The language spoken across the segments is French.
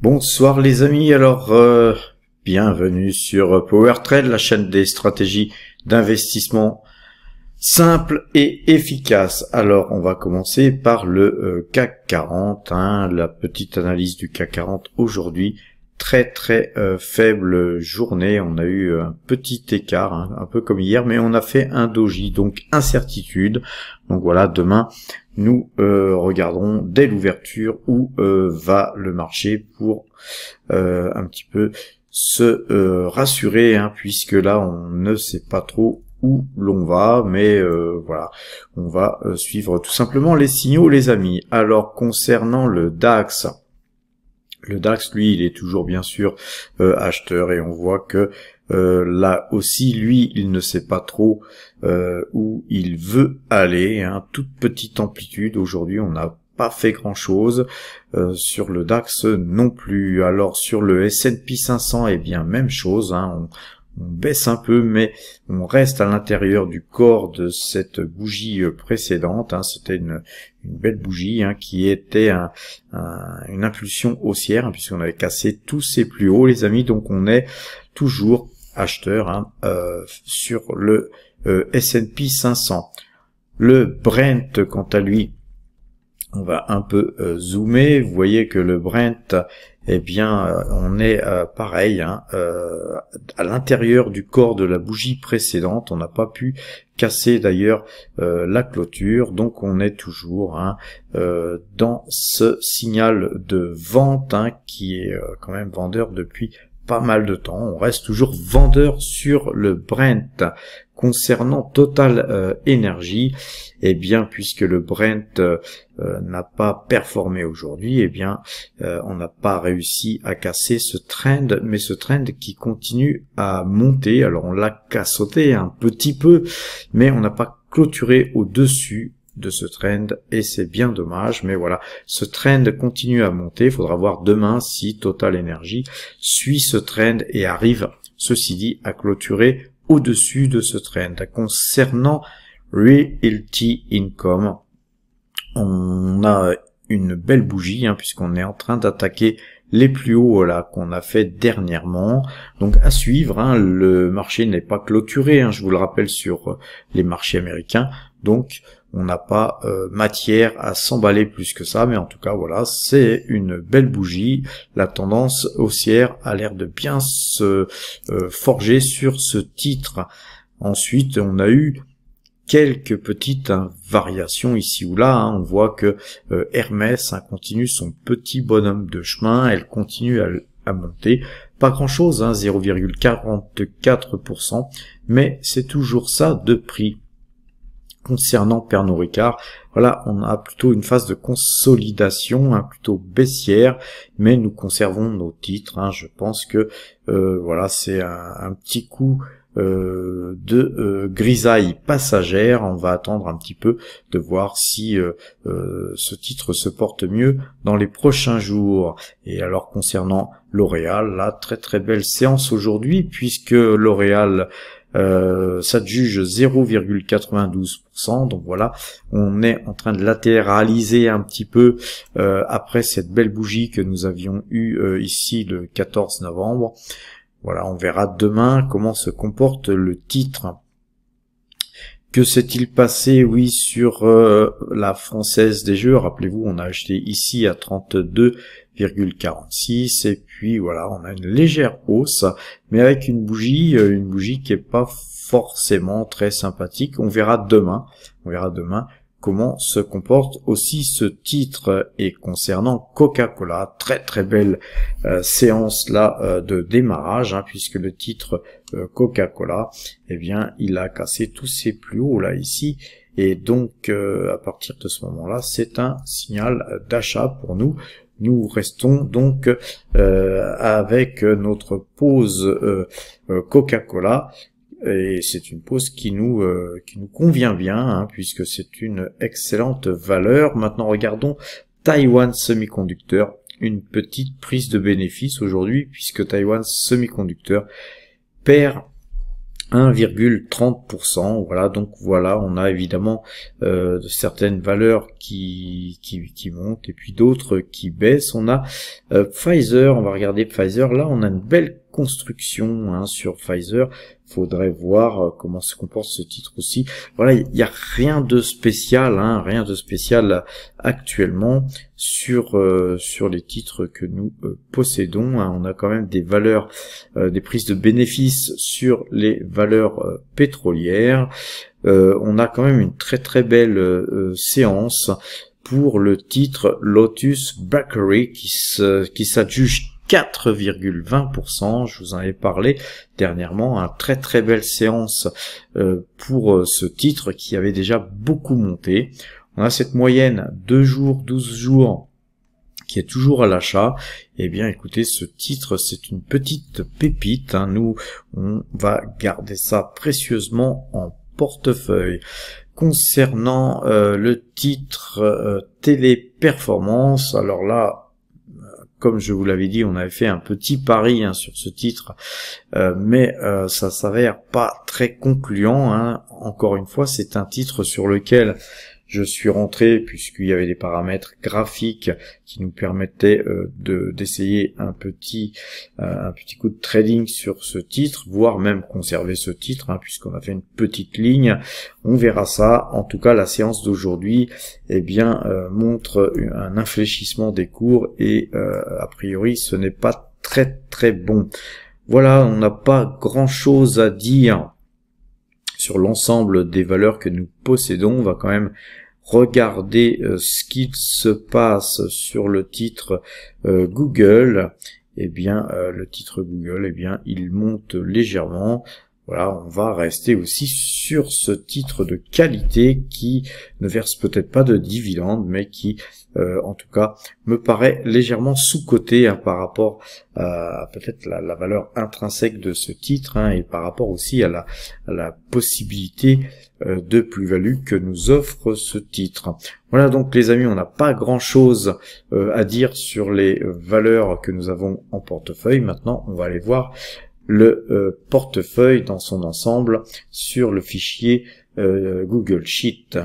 Bonsoir les amis, alors bienvenue sur Power Trade, la chaîne des stratégies d'investissement simples et efficaces. Alors on va commencer par le CAC 40, la petite analyse du CAC 40 aujourd'hui. Très faible journée, on a eu un petit écart, un peu comme hier, mais on a fait un doji, donc incertitude. Donc voilà, demain nous regarderons dès l'ouverture où va le marché pour un petit peu se rassurer, puisque là on ne sait pas trop où l'on va, mais voilà, on va suivre tout simplement les signaux les amis. Alors concernant le DAX, lui, il est toujours bien sûr acheteur, et on voit que là aussi, lui, il ne sait pas trop où il veut aller. Toute petite amplitude. Aujourd'hui, on n'a pas fait grand-chose sur le DAX non plus. Alors sur le S&P 500, eh bien même chose. On baisse un peu, mais on reste à l'intérieur du corps de cette bougie précédente. C'était une belle bougie qui était une impulsion haussière, puisqu'on avait cassé tous ses plus hauts, les amis. Donc on est toujours acheteur sur le S&P 500. Le Brent, quant à lui, on va un peu zoomer. Vous voyez que le Brent, eh bien, on est pareil, à l'intérieur du corps de la bougie précédente. On n'a pas pu casser d'ailleurs la clôture, donc on est toujours dans ce signal de vente qui est quand même vendeur depuis pas mal de temps. On reste toujours vendeur sur le Brent. Concernant Total Energy, eh bien, puisque le Brent n'a pas performé aujourd'hui, eh bien, on n'a pas réussi à casser ce trend, mais ce trend qui continue à monter. Alors, on l'a cassotté un petit peu, mais on n'a pas clôturé au-dessus de ce trend, et c'est bien dommage. Mais voilà, ce trend continue à monter. Il faudra voir demain si Total Energy suit ce trend et arrive, ceci dit, à clôturer au-dessus de ce trend. Concernant Realty Income, on a une belle bougie, puisqu'on est en train d'attaquer les plus hauts là qu'on a fait dernièrement. Donc à suivre, le marché n'est pas clôturé, je vous le rappelle, sur les marchés américains. Donc on n'a pas matière à s'emballer plus que ça, mais en tout cas voilà, c'est une belle bougie. La tendance haussière a l'air de bien se forger sur ce titre. Ensuite, on a eu quelques petites variations ici ou là. On voit que Hermès continue son petit bonhomme de chemin, elle continue à monter. Pas grand chose, 0,44%, mais c'est toujours ça de prix. Concernant Pernod Ricard, voilà, on a plutôt une phase de consolidation, plutôt baissière, mais nous conservons nos titres. Je pense que voilà, c'est un petit coup de grisaille passagère. On va attendre un petit peu de voir si ce titre se porte mieux dans les prochains jours. Et alors concernant L'Oréal, là, très belle séance aujourd'hui, puisque L'Oréal s'adjuge 0,92%. Donc voilà, on est en train de latéraliser un petit peu après cette belle bougie que nous avions eue ici le 14 novembre. Voilà, on verra demain comment se comporte le titre. Que s'est-il passé, oui, sur la Française des Jeux? Rappelez-vous, on a acheté ici à 32,46, et puis voilà, on a une légère hausse, mais avec une bougie qui est pas forcément très sympathique. On verra demain comment se comporte aussi ce titre. Et concernant Coca-Cola, très belle séance là de démarrage, puisque le titre Coca-Cola, eh bien, il a cassé tous ses plus hauts là ici, et donc à partir de ce moment-là, c'est un signal d'achat pour nous. Nous restons donc avec notre pause Coca-Cola. Et c'est une pause qui nous convient bien, puisque c'est une excellente valeur. Maintenant, regardons Taiwan Semiconductor, une petite prise de bénéfice aujourd'hui, puisque Taiwan Semiconductor perd 1,30%. Voilà, donc voilà, on a évidemment certaines valeurs qui montent et puis d'autres qui baissent. On a Pfizer, on va regarder Pfizer. Là, on a une belle construction hein, sur Pfizer. Faudrait voir comment se comporte ce titre aussi. Voilà, il n'y a rien de spécial, hein, rien de spécial actuellement sur les titres que nous possédons. Hein. On a quand même des valeurs, des prises de bénéfices sur les valeurs pétrolières. On a quand même une très très belle séance pour le titre Lotus Bakery qui s'adjuge 4,20%, je vous en ai parlé dernièrement, une très très belle séance pour ce titre qui avait déjà beaucoup monté. On a cette moyenne 2 jours, 12 jours qui est toujours à l'achat. Eh bien écoutez, ce titre c'est une petite pépite, hein. Nous on va garder ça précieusement en portefeuille. Concernant le titre Téléperformance, alors là, comme je vous l'avais dit, on avait fait un petit pari hein, sur ce titre, mais ça s'avère pas très concluant. Hein. Encore une fois, c'est un titre sur lequel je suis rentré puisqu'il y avait des paramètres graphiques qui nous permettaient d'essayer un petit coup de trading sur ce titre, voire même conserver ce titre, hein, puisqu'on a fait une petite ligne. On verra ça. En tout cas, la séance d'aujourd'hui, eh bien, montre un infléchissement des cours et a priori, ce n'est pas très très bon. Voilà, on n'a pas grand-chose à dire sur l'ensemble des valeurs que nous possédons. On va quand même regarder ce qu'il se passe sur le titre Google. Eh bien, le titre Google, eh bien, il monte légèrement. Voilà, on va rester aussi sur ce titre de qualité qui ne verse peut-être pas de dividendes, mais qui, en tout cas, me paraît légèrement sous-coté hein, par rapport à peut-être la valeur intrinsèque de ce titre hein, et par rapport aussi à la possibilité de plus-value que nous offre ce titre. Voilà donc les amis, on n'a pas grand-chose à dire sur les valeurs que nous avons en portefeuille. Maintenant, on va aller voir le portefeuille dans son ensemble sur le fichier Google Sheet.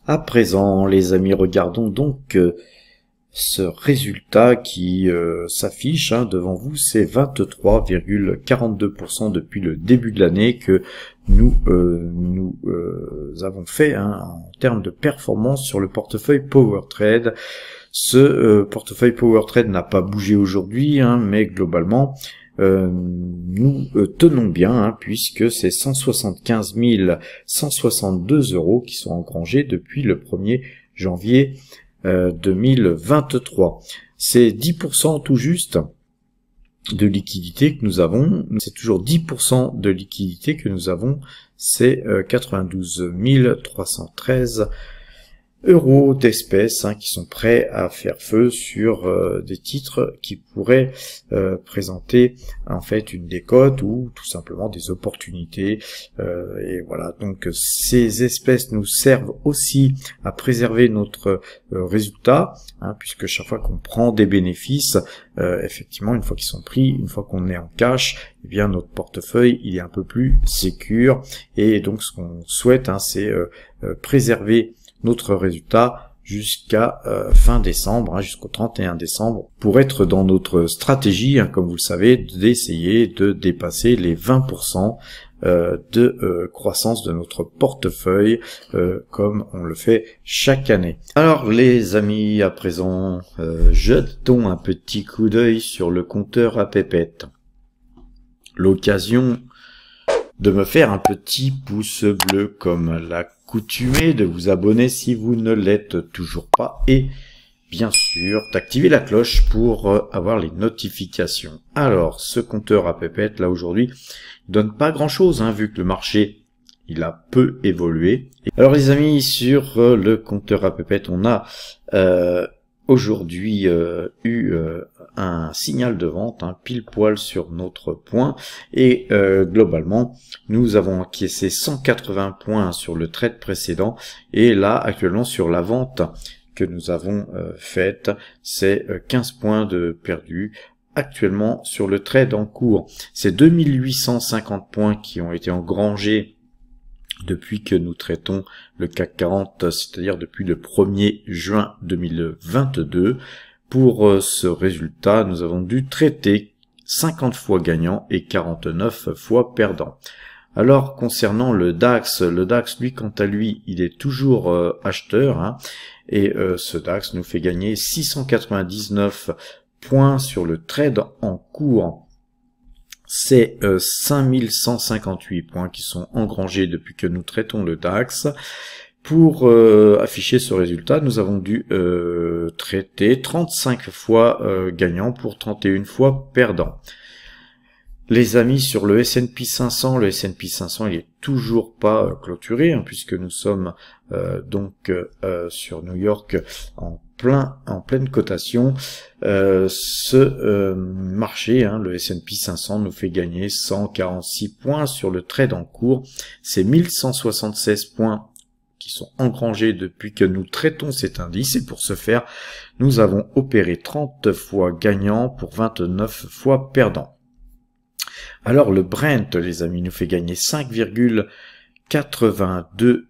À présent, les amis, regardons donc ce résultat qui s'affiche hein, devant vous. C'est 23,42% depuis le début de l'année que nous avons fait hein, en termes de performance sur le portefeuille PowerTrade. Ce portefeuille PowerTrade n'a pas bougé aujourd'hui, hein, mais globalement, nous tenons bien hein, puisque c'est 175 162 € qui sont engrangés depuis le 1er janvier 2023. C'est 10% tout juste de liquidité que nous avons. C'est toujours 10% de liquidité que nous avons. C'est 92 313 € d'espèces hein, qui sont prêts à faire feu sur des titres qui pourraient présenter en fait une décote ou tout simplement des opportunités et voilà, donc ces espèces nous servent aussi à préserver notre résultat hein, puisque chaque fois qu'on prend des bénéfices effectivement une fois qu'ils sont pris, une fois qu'on est en cash, eh bien notre portefeuille il est un peu plus sécure et donc ce qu'on souhaite hein, c'est préserver notre résultat jusqu'à fin décembre, hein, jusqu'au 31 décembre, pour être dans notre stratégie, hein, comme vous le savez, d'essayer de dépasser les 20% de croissance de notre portefeuille, comme on le fait chaque année. Alors les amis, à présent, jetons un petit coup d'œil sur le compteur à pépettes. L'occasion de me faire un petit pouce bleu comme l'accoutumée, de vous abonner si vous ne l'êtes toujours pas et bien sûr d'activer la cloche pour avoir les notifications. Alors ce compteur à pépettes là aujourd'hui il donne pas grand chose hein, vu que le marché il a peu évolué. Alors les amis, sur le compteur à pépettes on a aujourd'hui eu un signal de vente hein, pile poil sur notre point et globalement nous avons encaissé 180 points sur le trade précédent et là actuellement sur la vente que nous avons faite c'est 15 points de perdu actuellement sur le trade en cours. C'est 2850 points qui ont été engrangés depuis que nous traitons le CAC 40, c'est-à-dire depuis le 1er juin 2022. Pour ce résultat, nous avons dû traiter 50 fois gagnant et 49 fois perdant. Alors concernant le DAX lui quant à lui, il est toujours acheteur, hein, et ce DAX nous fait gagner 699 points sur le trade en cours. C'est 5158 points qui sont engrangés depuis que nous traitons le DAX. Pour afficher ce résultat, nous avons dû traiter 35 fois gagnant pour 31 fois perdant. Les amis, sur le S&P 500, le S&P 500 il est toujours pas clôturé, hein, puisque nous sommes sur New York en pleine cotation. Ce marché, hein, le S&P 500 nous fait gagner 146 points sur le trade en cours. C'est 1176 points qui sont engrangés depuis que nous traitons cet indice, et pour ce faire, nous avons opéré 30 fois gagnant pour 29 fois perdant. Alors le Brent, les amis, nous fait gagner 5,82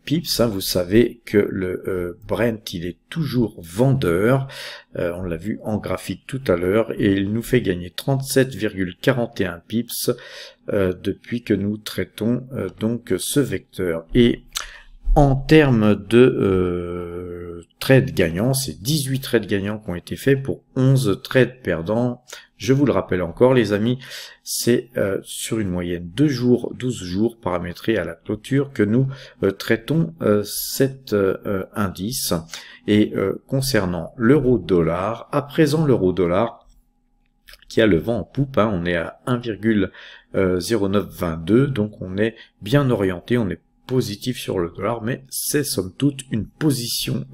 pips. Hein. Vous savez que le Brent, il est toujours vendeur. On l'a vu en graphique tout à l'heure, et il nous fait gagner 37,41 pips depuis que nous traitons donc ce vecteur. Et en termes de trades gagnants, c'est 18 trades gagnants qui ont été faits pour 11 trades perdants. Je vous le rappelle encore, les amis, c'est sur une moyenne de 12 jours paramétrés à la clôture que nous traitons cet indice. Et concernant l'euro-dollar, à présent l'euro-dollar qui a le vent en poupe, hein, on est à 1,0922, donc on est bien orienté, on est positif sur le dollar, mais c'est somme toute une position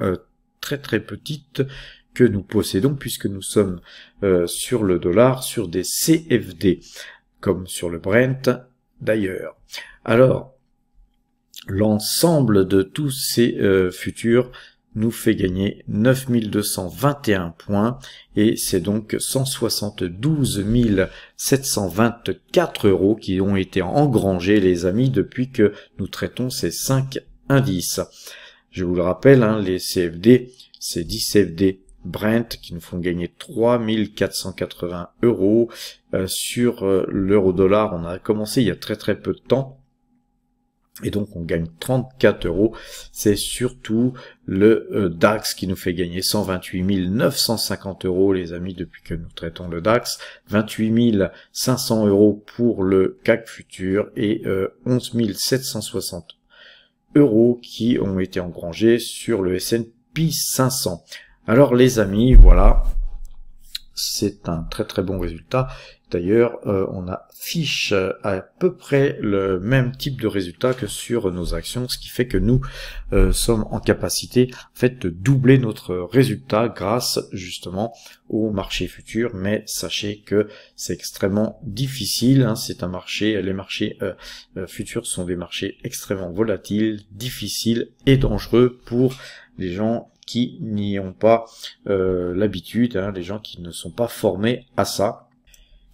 très très petite que nous possédons, puisque nous sommes sur le dollar, sur des CFD, comme sur le Brent d'ailleurs. Alors, l'ensemble de tous ces futurs nous fait gagner 9221 points, et c'est donc 172 724 euros qui ont été engrangés, les amis, depuis que nous traitons ces 5 indices. Je vous le rappelle, hein, les CFD, c'est 10 CFD Brent qui nous font gagner 3480 euros. Sur l'euro-dollar, on a commencé il y a très très peu de temps, et donc on gagne 34 euros. C'est surtout le DAX qui nous fait gagner 128 950 euros, les amis, depuis que nous traitons le DAX, 28 500 euros pour le CAC futur, et 11 760 euros qui ont été engrangés sur le S&P 500. Alors les amis, voilà, c'est un très très bon résultat. D'ailleurs, on affiche à peu près le même type de résultat que sur nos actions, ce qui fait que nous sommes en capacité en fait de doubler notre résultat grâce justement au marché futur. Mais sachez que c'est extrêmement difficile, hein. C'est un marché, les marchés futurs sont des marchés extrêmement volatiles, difficiles et dangereux pour les gens qui n'y ont pas l'habitude, hein, les gens qui ne sont pas formés à ça.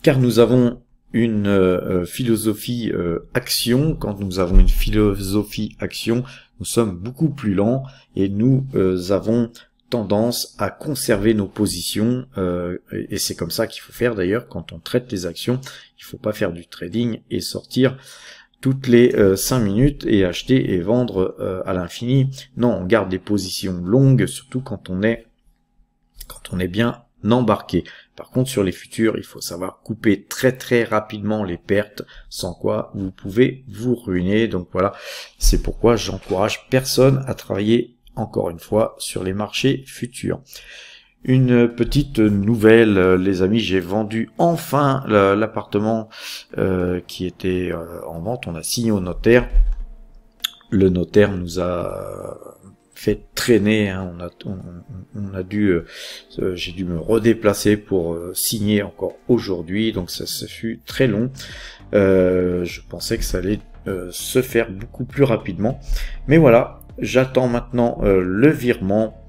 Car nous avons une philosophie action. Quand nous avons une philosophie action, nous sommes beaucoup plus lents, et nous avons tendance à conserver nos positions, et c'est comme ça qu'il faut faire d'ailleurs quand on traite les actions. Il ne faut pas faire du trading et sortir toutes les 5 minutes et acheter et vendre à l'infini. Non, on garde des positions longues, surtout quand on est bien embarqué. Par contre, sur les futurs, il faut savoir couper très très rapidement les pertes, sans quoi vous pouvez vous ruiner. Donc voilà, c'est pourquoi j'encourage personne à travailler, encore une fois, sur les marchés futurs. Une petite nouvelle, les amis, j'ai vendu enfin l'appartement qui était en vente. On a signé au notaire. Le notaire nous a fait traîner, hein. On a dû, j'ai dû me redéplacer pour signer encore aujourd'hui, donc ça fut très long. Je pensais que ça allait se faire beaucoup plus rapidement, mais voilà, j'attends maintenant le virement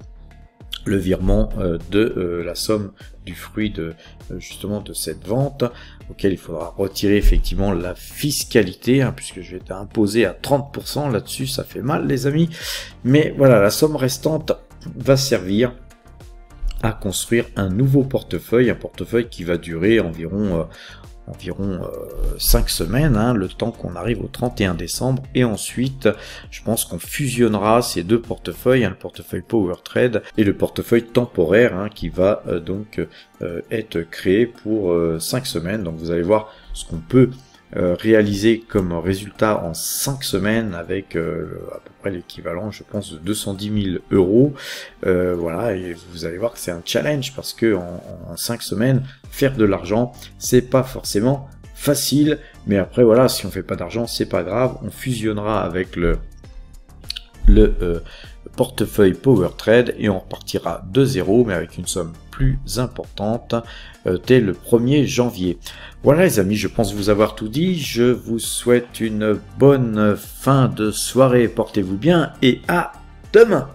le virement de la somme du fruit de justement de cette vente, auquel il faudra retirer effectivement la fiscalité, hein, puisque je vais être imposé à 30% là-dessus, ça fait mal les amis, mais voilà, la somme restante va servir à construire un nouveau portefeuille, un portefeuille qui va durer environ 5 semaines, hein, le temps qu'on arrive au 31 décembre, et ensuite je pense qu'on fusionnera ces deux portefeuilles, hein, le portefeuille Power Trade et le portefeuille temporaire, hein, qui va donc être créé pour 5 semaines. Donc vous allez voir ce qu'on peut réalisé comme résultat en 5 semaines avec à peu près l'équivalent, je pense, de 210 000 euros. Voilà, et vous allez voir que c'est un challenge parce que en 5 semaines, faire de l'argent, c'est pas forcément facile. Mais après, voilà, si on fait pas d'argent, c'est pas grave. On fusionnera avec le portefeuille Power Trade et on repartira de zéro, mais avec une somme plus importante dès le 1er janvier. Voilà les amis, je pense vous avoir tout dit. Je vous souhaite une bonne fin de soirée, portez-vous bien et à demain.